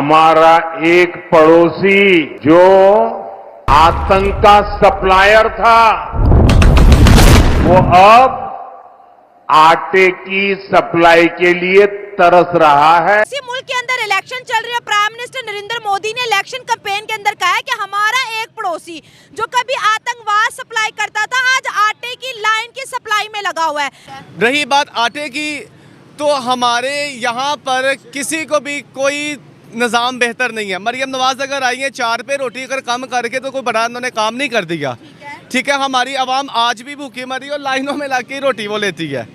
हमारा एक पड़ोसी जो आतंक का सप्लायर था, वो अब आटे की सप्लाई के लिए तरस रहा है। इसी मुल्क के अंदर इलेक्शन चल रही है। प्राइम मिनिस्टर नरेंद्र मोदी ने इलेक्शन कैंपेन के अंदर कहा है कि हमारा एक पड़ोसी जो कभी आतंकवाद सप्लाई करता था, आज आटे की लाइन की सप्लाई में लगा हुआ है। रही बात आटे की, तो हमारे यहाँ पर किसी को भी कोई निज़ाम बेहतर नहीं है। मरियम नवाज अगर आई है 4 पे रोटी अगर कम करके, तो कोई बड़ा उन्होंने काम नहीं कर दिया। ठीक है, हमारी आवाम आज भी भूखी मरी और लाइनों में लग के रोटी वो लेती है।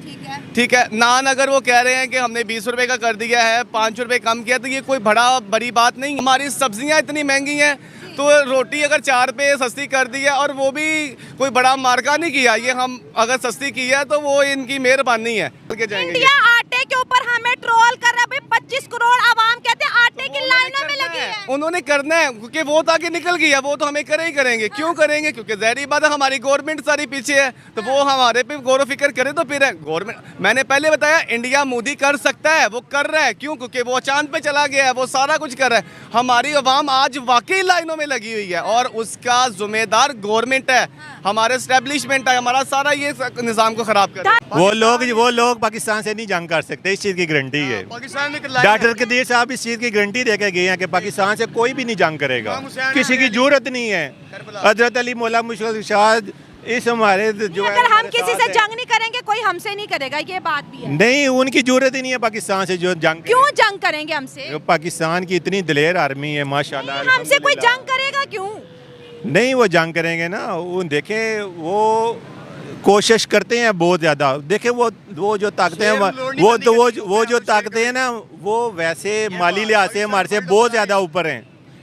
ठीक है, नान अगर वो कह रहे हैं कि हमने 20 रुपए का कर दिया है, 5 रुपए कम किया, तो ये कोई बड़ी बात नहीं। हमारी सब्जियां इतनी महंगी हैं, तो रोटी अगर 4 पे सस्ती कर दी है, और वो भी कोई बड़ा मार्का नहीं किया, ये हम अगर सस्ती की है तो वो इनकी मेहरबानी है। इंडिया आटे के ऊपर हमें ट्रोल कर रहा है। 25 करोड़ आवाम कहते हैं आटे की लाइनों में लगी है। उन्होंने करना है क्योंकि वो ताकि निकल गया, वो तो हमें करे ही करेंगे। क्यों करेंगे? क्योंकि ज़ाहिर बात है हमारी गवर्नमेंट सारी पीछे है, तो वो हमारे पे गौर फिक्र करे तो फिर है गवर्नमेंट। मैंने पहले बताया इंडिया मोदी कर सकता है, वो कर रहा है। क्यों? क्योंकि वो चांद पे चला गया है, वो सारा कुछ कर रहा है। हमारी आवाम आज वाकई लाइनों में लगी हुई है, और उसका जिम्मेदार गवर्नमेंट है, हमारे एस्टेब्लिशमेंट है, हमारा सारा ये निज़ाम को खराब कर। वो लोग पाकिस्तान से नहीं जंग कर सकते, इस चीज़ की गारंटी है। डॉक्टर कदीर साहब इस चीज़ की गारंटी देके गए हैं कि पाकिस्तान से कोई भी नहीं जंग करेगा, किसी की जरूरत नहीं है। हजरत अली मौला मुश्किल शाद इस हमारे जो अगर हम किसी से जंग नहीं करेंगे, कोई हमसे नहीं करेगा, ये बात भी है। नहीं, उनकी जरूरत ही नहीं है पाकिस्तान से जो जंग। क्यों जंग करेंगे हमसे? पाकिस्तान की इतनी दिलेर आर्मी है माशाल्लाह। हमसे कोई जंग करेगा क्यों? नहीं, वो जंग करेंगे ना। वो देखे, वो कोशिश करते हैं बहुत ज़्यादा। देखे वो जो ताकतें हैं, वो जो ताकतें हैं ना, वो वैसे माली लिहाज से हमारे से बहुत ज़्यादा ऊपर हैं।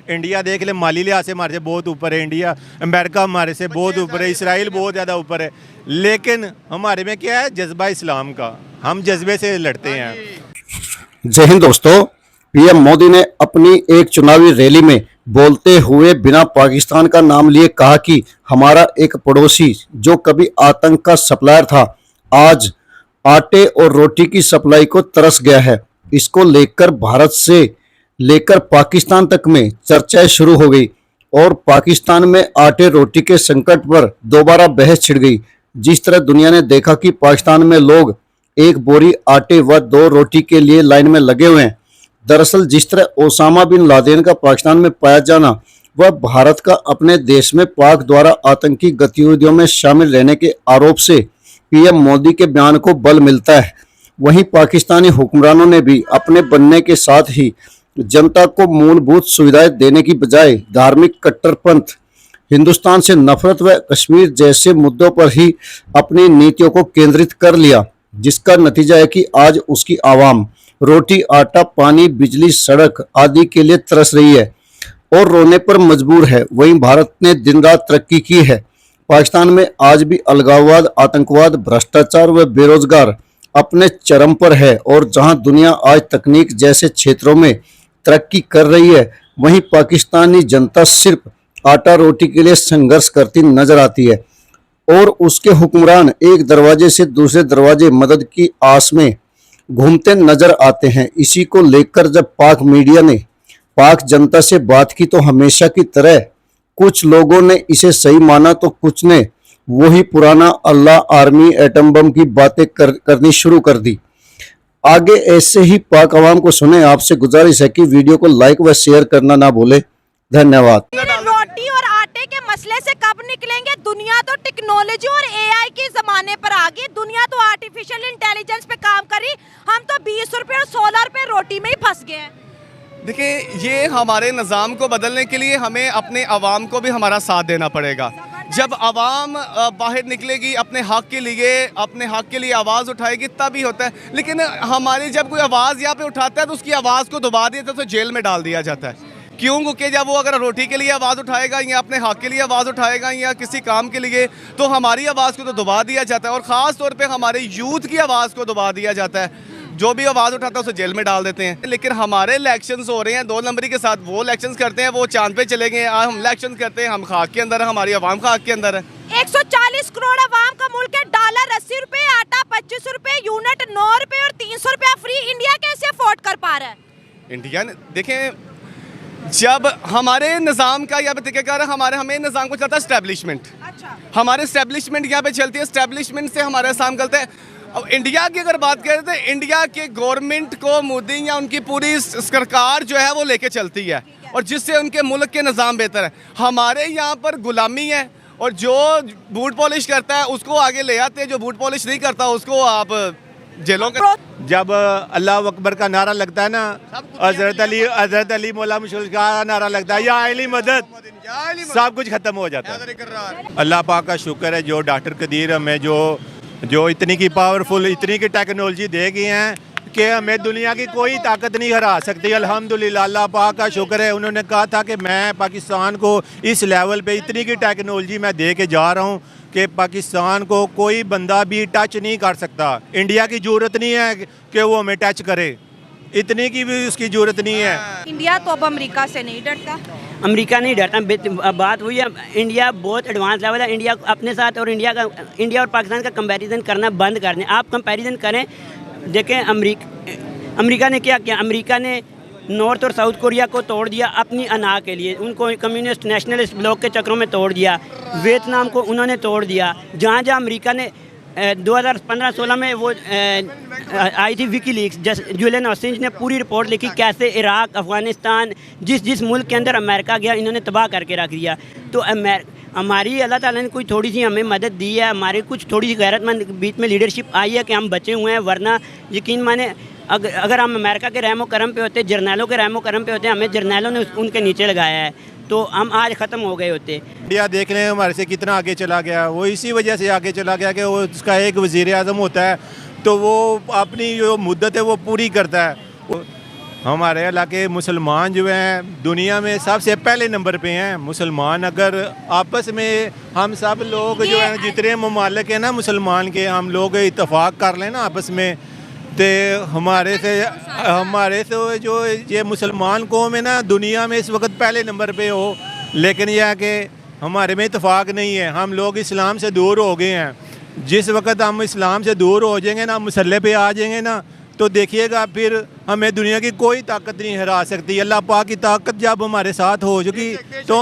इंडिया देख ले, माली लिहाज से हमारे से बहुत ऊपर है इंडिया। अमेरिका हमारे से बहुत ऊपर है, इसराइल बहुत ज़्यादा ऊपर है। लेकिन हमारे में क्या है? जज्बा इस्लाम का, हम जज्बे से लड़ते हैं। जय हिंद दोस्तों। पीएम मोदी ने अपनी एक चुनावी रैली में बोलते हुए बिना पाकिस्तान का नाम लिए कहा कि हमारा एक पड़ोसी जो कभी आतंक का सप्लायर था, आज आटे और रोटी की सप्लाई को तरस गया है। इसको लेकर भारत से लेकर पाकिस्तान तक में चर्चाएं शुरू हो गई और पाकिस्तान में आटे रोटी के संकट पर दोबारा बहस छिड़ गई। जिस तरह दुनिया ने देखा कि पाकिस्तान में लोग एक बोरी आटे व 2 रोटी के लिए लाइन में लगे हुए हैं। दरअसल जिस तरह ओसामा बिन लादेन का पाकिस्तान में पाया जाना व भारत का अपने देश में पाक द्वारा आतंकी गतिविधियों में शामिल रहने के आरोप से पीएम मोदी के बयान को बल मिलता है। वहीं पाकिस्तानी हुक्मरानों ने भी अपने बनने के साथ ही जनता को मूलभूत सुविधाएं देने की बजाय धार्मिक कट्टरपंथ, हिंदुस्तान से नफरत व कश्मीर जैसे मुद्दों पर ही अपनी नीतियों को केंद्रित कर लिया, जिसका नतीजा है कि आज उसकी आवाम रोटी, आटा, पानी, बिजली, सड़क आदि के लिए तरस रही है और रोने पर मजबूर है। वहीं भारत ने दिन रात तरक्की की है। पाकिस्तान में आज भी अलगाववाद, आतंकवाद, भ्रष्टाचार व बेरोजगार अपने चरम पर है, और जहां दुनिया आज तकनीक जैसे क्षेत्रों में तरक्की कर रही है, वहीं पाकिस्तानी जनता सिर्फ आटा रोटी के लिए संघर्ष करती नजर आती है और उसके हुक्मरान एक दरवाजे से दूसरे दरवाजे मदद की आस में घूमते नजर आते हैं। इसी को लेकर जब पाक मीडिया ने पाक जनता से बात की, तो हमेशा की तरह कुछ लोगों ने इसे सही माना तो कुछ ने वही पुराना अल्लाह, आर्मी, एटम बम की बातें करनी शुरू कर दी। आगे ऐसे ही पाक अवाम को सुने। आपसे गुजारिश है कि वीडियो को लाइक व शेयर करना ना भूले। धन्यवाद। रोटी और आटे के मसले से कब निकलेंगे? दुनिया तो टेक्नोलॉजी और एआई के जमाने पर आ गई। दुनिया तो आर्टिफिशियल इंटेलिजेंस पे काम करी, हम तो 20 रुपए और 16 रुपए रोटी में ही फंस गए हैं। देखिए, ये हमारे निज़ाम को बदलने के लिए हमें अपने अवाम को भी हमारा साथ देना पड़ेगा। जब अवाम बाहर निकलेगी, अपने हक़ के लिए आवाज़ उठाएगी, तब ही होता है। लेकिन हमारी जब कोई आवाज़ यहाँ पे उठाता है तो उसकी आवाज़ को दबा दिया जाता है, तो जेल में डाल दिया जाता है। क्यों? क्योंकि जब वो अगर रोटी के लिए आवाज़ उठाएगा या अपने हक़ के लिए आवाज़ उठाएगा या किसी काम के लिए, तो हमारी आवाज़ को तो दबा दिया जाता है, और ख़ास तौर पे हमारे यूथ की आवाज़ को दबा दिया जाता है। जो भी आवाज़ उठाता है उसे जेल में डाल देते हैं। लेकिन हमारे इलेक्शंस हो रहे हैं 2 नंबरी के साथ, वो इलेक्शंस करते हैं, वो चांद पे चले गए। हम इलेक्शन करते हैं, हम खाक के अंदर है, हमारी आवाम खाक के अंदर है। 140 करोड़ आवाम का मुल्क है। डॉलर 80 रुपए, आटा 25 रुपए, यूनिट 9 रुपए और 300 रुपया फ्री। इंडिया कैसे अफोर्ड कर पा रहा है? इंडिया ने देखें, जब हमारे निज़ाम का यहाँ पे तरीक़ाकार हमें निज़ाम को चलता है स्टैब्लिशमेंट। अच्छा, हमारे स्टैब्लिशमेंट यहाँ पे चलती है, स्टैब्लिशमेंट से हमारा काम करता है। अब इंडिया की अगर बात करें तो इंडिया के गवर्नमेंट को मोदी या उनकी पूरी सरकार जो है वो लेके चलती है, और जिससे उनके मुल्क के निज़ाम बेहतर है। हमारे यहाँ पर गुलामी है, और जो बूट पॉलिश करता है उसको आगे ले आते हैं, जो बूट पॉलिश नहीं करता उसको आप जेलों का। जब अल्लाह अकबर का नारा लगता है ना, हजरत अली मौला मुशर्रफ का नारा लगता है, या अली मदद, सब कुछ खत्म हो जाता है। अल्लाह पाक का शुक्र है जो डॉक्टर कदीर हमें जो इतनी की पावरफुल, इतनी की टेक्नोलॉजी दे गई हैं कि हमें दुनिया की कोई ताकत नहीं हरा सकती। अल्हम्दुलिल्लाह, अल्लाह पाक का शुक्र है। उन्होंने कहा था कि मैं पाकिस्तान को इस लेवल पे इतनी की टेक्नोलॉजी मैं दे के जा रहा हूँ कि पाकिस्तान को कोई बंदा भी टच नहीं कर सकता। इंडिया की ज़रूरत नहीं है कि वो हमें टच करे, इतनी की भी उसकी ज़रूरत नहीं है। इंडिया तो अब अमेरिका से नहीं डरता। अमेरिका नहीं डरता। बात हुई है, इंडिया बहुत एडवांस लेवल है। इंडिया अपने साथ और इंडिया और पाकिस्तान का कंपैरिजन करना बंद कर दें। आप कंपैरिजन करें, देखें अमेरिका ने क्या किया। अमेरिका ने नॉर्थ और साउथ कोरिया को तोड़ दिया अपनी अना के लिए, उनको कम्युनिस्ट नेशनलिस्ट ब्लॉक के चक्रों में तोड़ दिया। वियतनाम को उन्होंने तोड़ दिया। जहाँ जहाँ अमेरिका ने 2015-16 में वो आई थी विकीलीक्स, जुलियन असांज ने पूरी रिपोर्ट लिखी कैसे इराक, अफ़गानिस्तान, जिस मुल्क के अंदर अमेरिका गया इन्होंने तबाह करके रख दिया। तो हमारी अल्लाह ताला ने कोई थोड़ी सी हमें मदद दी है, हमारी कुछ थोड़ी सी गैरतमंद बीच में लीडरशिप आई है कि हम बचे हुए हैं। वरना यकीन माने अगर हम अमेरिका के रहमो करम पे होते, जर्नैलों के रहमो करम पे होते, हमें जर्नैलों ने उनके नीचे लगाया है, तो हम आज ख़त्म हो गए होते। इंडिया देख रहे हैं हमारे से कितना आगे चला गया। वो इसी वजह से आगे चला गया कि वो उसका एक वज़ीर आज़म होता है तो वो अपनी जो मुद्दत है वो पूरी करता है। हमारे इलाके मुसलमान जो हैं दुनिया में सबसे पहले नंबर पे हैं। मुसलमान अगर आपस में हम सब लोग जो हैं जितने ममालिक हैं ना मुसलमान के, हम लोग इत्तेफाक कर लें ना आपस में, तो हमारे से जो ये मुसलमान कौम है ना दुनिया में इस वक्त पहले नंबर पे हो। लेकिन यह है कि हमारे में इत्तेफाक नहीं है, हम लोग इस्लाम से दूर हो गए हैं। जिस वक्त हम इस्लाम से दूर हो जाएंगे ना, मसले पे आ जाएंगे ना, तो देखिएगा फिर हमें दुनिया की कोई ताकत नहीं हरा सकती। अल्लाह पाक की ताकत जब हमारे साथ हो चुकी तो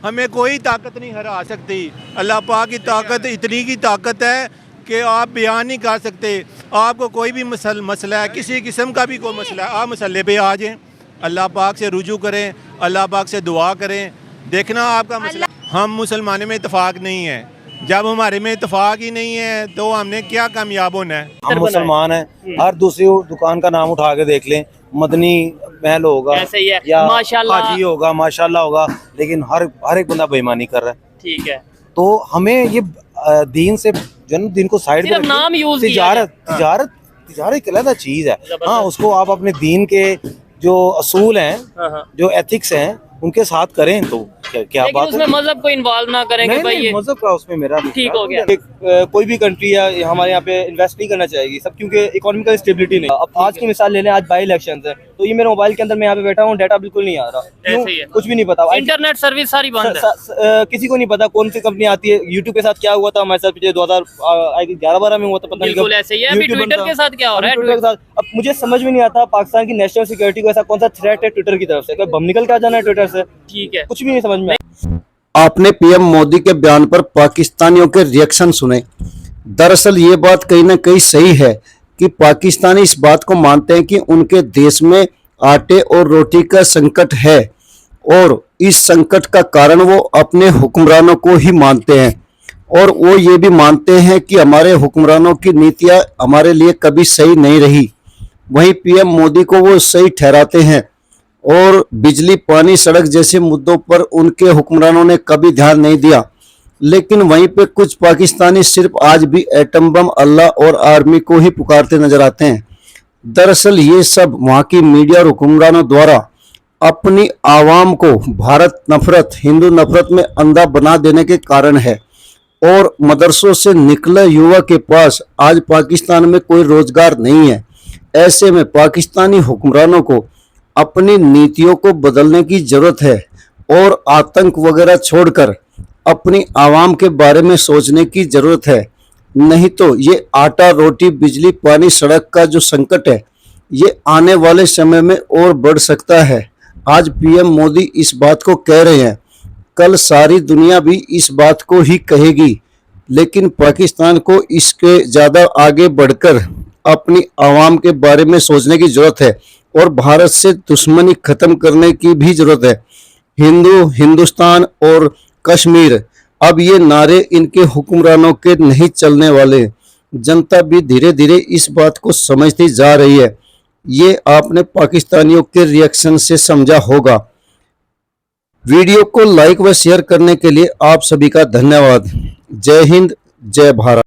हमें कोई ताकत नहीं हरा सकती। अल्लाह पाक की ताकत इतनी की ताकत है कि आप बयान नहीं कर सकते। आपको कोई भी मसला है, किसी किस्म का भी कोई मसला है, आप मसले पे आ जाएं, अल्लाह पाक से रुजू करें, अल्लाह पाक से दुआ करें, देखना आपका मसला। हम मुसलमानों में इत्तेफाक नहीं है, जब हमारे में इत्तेफाक ही नहीं है तो हमने क्या कामयाब होना है। हम मुसलमान हैं, हर दूसरी दुकान का नाम उठा के देख लें, मदनी महल होगा या हाजी होगा, माशाल्लाह होगा, लेकिन हर एक बंदा बेईमानी कर रहा है। ठीक है, तो हमें ये दीन से दिन को साइड सिर्फ नाम यूज तिजारत एक अलग चीज है। हाँ, उसको आप अपने दीन के जो असूल हैं, जो एथिक्स हैं, उनके साथ करें तो क्या बात उसमें मजहब को इन्वॉल्व ना करें कि भाई ये मजहब का उसमें मेरा ठीक हो गया। कोई भी कंट्री या हमारे यहाँ पे इन्वेस्ट नहीं करना चाहेगी सब, क्योंकि इकोनॉमिकल स्टेबिलिटी नहीं। अब आज की मिसाल ले लें, आज बाई इलेक्शन है तो ये मेरे मोबाइल के अंदर मैं यहाँ पे बैठा हूँ, डाटा बिल्कुल नहीं आ रहा, क्यों? कुछ भी नहीं पता, इंटरनेट सर्विस सारी बंद है, किसी को नहीं पता कौन सी कंपनी आती है। यूट्यूब के साथ क्या हुआ था हमारे साथ पिछले 2011-12 में हुआ था, पता नहीं ऐसे ही है। अभी ट्विटर के साथ क्या हो रहा है? ट्विटर के साथ अब मुझे समझ में नहीं आता पाकिस्तान की नेशनल सिक्योरिटी को ऐसा कौन सा थ्रेट है ट्विटर की तरफ से, क्या बम निकल के आ जाना है ट्विटर से? ठीक है, कुछ भी नहीं समझ में। आपने पीएम मोदी के बयान पर पाकिस्तानियों के रिएक्शन सुने। दरअसल ये बात कहीं ना कहीं सही है कि पाकिस्तानी इस बात को मानते हैं कि उनके देश में आटे और रोटी का संकट है, और इस संकट का कारण वो अपने हुक्मरानों को ही मानते हैं, और वो ये भी मानते हैं कि हमारे हुक्मरानों की नीतियां हमारे लिए कभी सही नहीं रही। वहीं पीएम मोदी को वो सही ठहराते हैं, और बिजली, पानी, सड़क जैसे मुद्दों पर उनके हुक्मरानों ने कभी ध्यान नहीं दिया। लेकिन वहीं पे कुछ पाकिस्तानी सिर्फ आज भी एटम बम, अल्लाह और आर्मी को ही पुकारते नजर आते हैं। दरअसल ये सब वहाँ की मीडिया और हुक्मरानों द्वारा अपनी आवाम को भारत नफरत, हिंदू नफरत में अंधा बना देने के कारण है। और मदरसों से निकले युवा के पास आज पाकिस्तान में कोई रोजगार नहीं है। ऐसे में पाकिस्तानी हुक्मरानों को अपनी नीतियों को बदलने की जरूरत है, और आतंक वगैरह छोड़कर अपनी आवाम के बारे में सोचने की जरूरत है। नहीं तो ये आटा, रोटी, बिजली, पानी, सड़क का जो संकट है ये आने वाले समय में और बढ़ सकता है। आज पीएम मोदी इस बात को कह रहे हैं, कल सारी दुनिया भी इस बात को ही कहेगी, लेकिन पाकिस्तान को इसके ज़्यादा आगे बढ़कर अपनी आवाम के बारे में सोचने की ज़रूरत है और भारत से दुश्मनी ख़त्म करने की भी ज़रूरत है। हिंदू, हिंदुस्तान और कश्मीर, अब ये नारे इनके हुक्मरानों के नहीं चलने वाले। जनता भी धीरे धीरे इस बात को समझती जा रही है। ये आपने पाकिस्तानियों के रिएक्शन से समझा होगा। वीडियो को लाइक व शेयर करने के लिए आप सभी का धन्यवाद। जय हिंद, जय भारत।